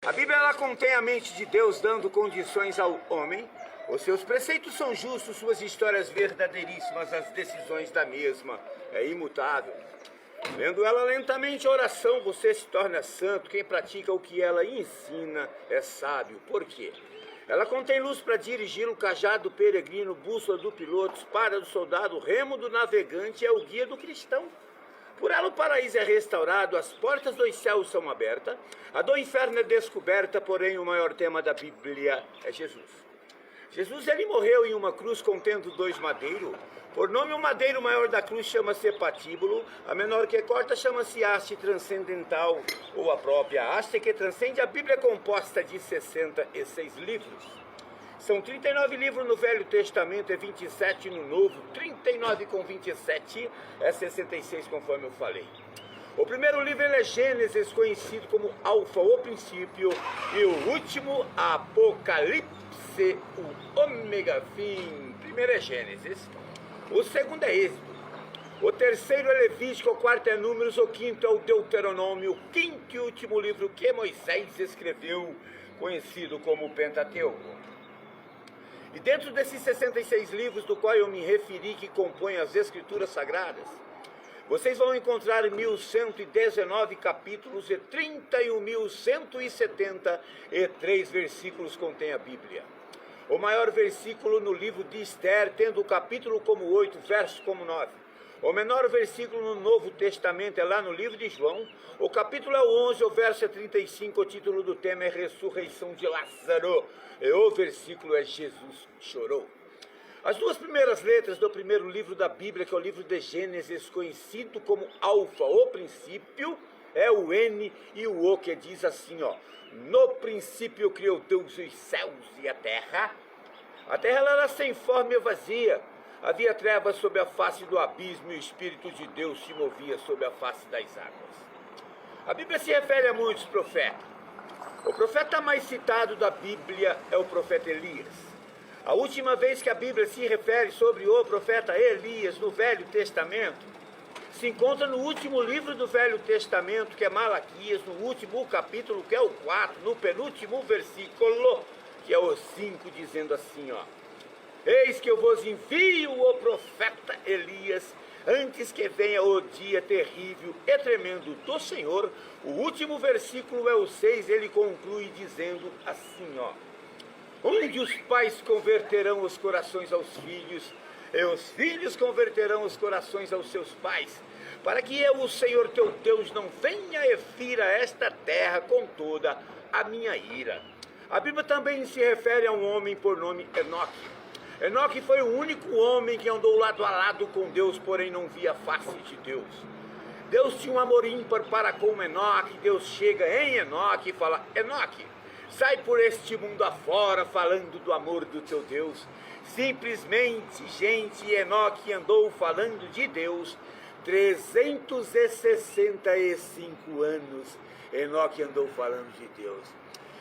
A Bíblia ela contém a mente de Deus dando condições ao homem. Os seus preceitos são justos, suas histórias verdadeiríssimas, as decisões da mesma é imutável. Lendo ela lentamente a oração, você se torna santo. Quem pratica o que ela ensina é sábio. Por quê? Ela contém luz para dirigi-lo, cajado do peregrino, bússola do piloto, espada do soldado, remo do navegante, é o guia do cristão. Por ela o paraíso é restaurado, as portas dos céus são abertas, a do inferno é descoberta, porém o maior tema da Bíblia é Jesus. Jesus ele morreu em uma cruz contendo 2 madeiros. Por nome o madeiro maior da cruz chama-se patíbulo, a menor que corta chama-se haste transcendental, ou a própria haste que transcende. A Bíblia é composta de 66 livros. São 39 livros no Velho Testamento e 27 no Novo. 39 com 27 é 66, conforme eu falei. O primeiro livro é Gênesis, conhecido como Alfa, o princípio, e o último, Apocalipse, o ômega, fim. Primeiro é Gênesis, o segundo é Êxodo, o terceiro é Levítico, o quarto é Números, o quinto é o Deuteronômio, o quinto e último livro que Moisés escreveu, conhecido como Pentateuco. E dentro desses 66 livros do qual eu me referi, que compõem as Escrituras Sagradas, vocês vão encontrar 1.119 capítulos e 31.173 versículos contém a Bíblia. O maior versículo no livro de Esther, tendo o capítulo como 8, verso como 9. O menor versículo no Novo Testamento é lá no livro de João. O capítulo é o 11, o verso é 35, o título do tema é Ressurreição de Lázaro. E o versículo é Jesus chorou. As 2 primeiras letras do primeiro livro da Bíblia, que é o livro de Gênesis, conhecido como Alfa, o princípio, é o N e o O, que diz assim, ó: no princípio criou Deus os céus e a terra. A terra ela era sem forma e vazia. Havia trevas sobre a face do abismo e o Espírito de Deus se movia sobre a face das águas. A Bíblia se refere a muitos profetas. O profeta mais citado da Bíblia é o profeta Elias. A última vez que a Bíblia se refere sobre o profeta Elias no Velho Testamento, se encontra no último livro do Velho Testamento, que é Malaquias, no último capítulo, que é o 4, no penúltimo versículo, que é o 5, dizendo assim, ó: eis que eu vos envio o profeta Elias, antes que venha o dia terrível e tremendo do Senhor. O último versículo é o 6, ele conclui dizendo assim, ó: onde os pais converterão os corações aos filhos, e os filhos converterão os corações aos seus pais, para que eu, o Senhor teu Deus, não venha e fira esta terra com toda a minha ira. A Bíblia também se refere a um homem por nome Enoque. Enoque foi o único homem que andou lado a lado com Deus, porém não via a face de Deus. Deus tinha um amor ímpar para com Enoque. Deus chega em Enoque e fala: Enoque, sai por este mundo afora falando do amor do teu Deus. Simplesmente, gente, Enoque andou falando de Deus 365 anos. Enoque andou falando de Deus.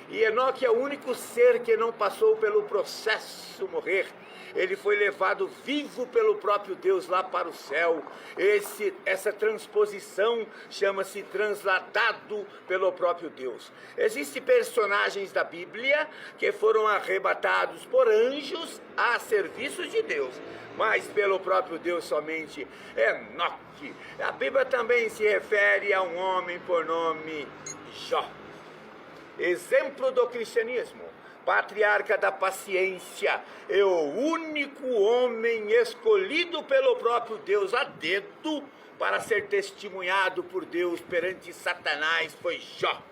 E Enoque é o único ser que não passou pelo processo morrer. Ele foi levado vivo pelo próprio Deus lá para o céu. Essa transposição chama-se transladado pelo próprio Deus. Existem personagens da Bíblia que foram arrebatados por anjos a serviço de Deus, mas pelo próprio Deus somente. Enoque. A Bíblia também se refere a um homem por nome Jó. Exemplo do cristianismo, patriarca da paciência, é o único homem escolhido pelo próprio Deus a dedo para ser testemunhado por Deus perante Satanás, foi Jó.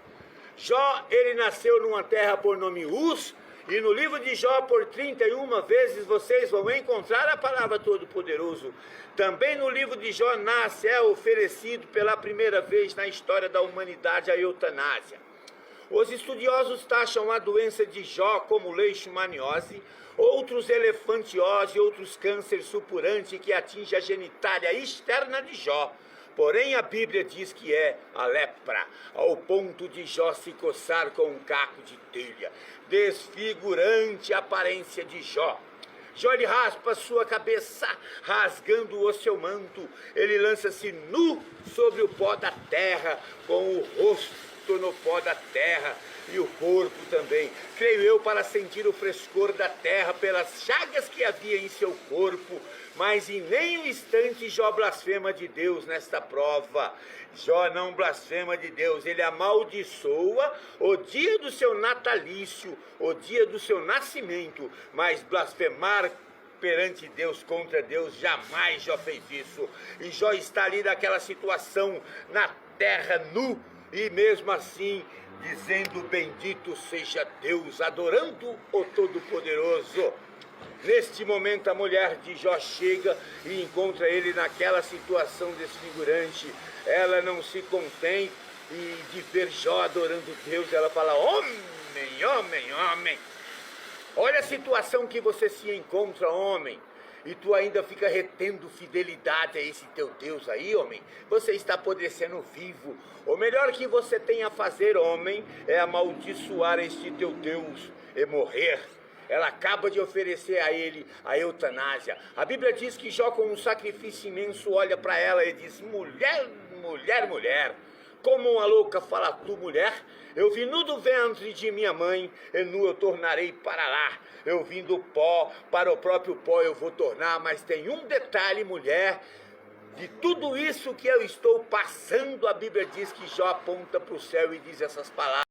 Jó, ele nasceu numa terra por nome Uz, e no livro de Jó, por 31 vezes, vocês vão encontrar a palavra Todo-Poderoso. Também no livro de Jó nasce, é oferecido pela primeira vez na história da humanidade a eutanásia. Os estudiosos taxam a doença de Jó como leishmaniose, outros elefantiose, outros câncer supurante que atinge a genitália externa de Jó. Porém, a Bíblia diz que é a lepra, ao ponto de Jó se coçar com um caco de telha. Desfigurante a aparência de Jó. Jó ele raspa sua cabeça, rasgando o seu manto. Ele lança-se nu sobre o pó da terra, com o rosto tornou pó da terra, e o corpo também. Creio eu para sentir o frescor da terra pelas chagas que havia em seu corpo, mas em nenhum instante Jó blasfema de Deus nesta prova. Jó não blasfema de Deus, ele amaldiçoa o dia do seu natalício, o dia do seu nascimento, mas blasfemar perante Deus, contra Deus, jamais Jó fez isso. E Jó está ali naquela situação, na terra nu, e mesmo assim dizendo: bendito seja Deus, adorando o Todo-Poderoso. Neste momento a mulher de Jó chega e encontra ele naquela situação desfigurante. Ela não se contém de ver Jó adorando Deus, ela fala: homem, homem, homem, olha a situação que você se encontra, homem, e tu ainda fica retendo fidelidade a esse teu Deus aí, homem. Você está apodrecendo vivo. O melhor que você tem a fazer, homem, é amaldiçoar este teu Deus e morrer. Ela acaba de oferecer a ele a eutanásia. A Bíblia diz que Jó, com um sacrifício imenso, olha para ela e diz: mulher, mulher, mulher, como uma louca fala tu, mulher. Eu vim nu do ventre de minha mãe, e nu eu tornarei para lá. Eu vim do pó, para o próprio pó eu vou tornar. Mas tem um detalhe, mulher: de tudo isso que eu estou passando, a Bíblia diz que Jó aponta para o céu e diz essas palavras: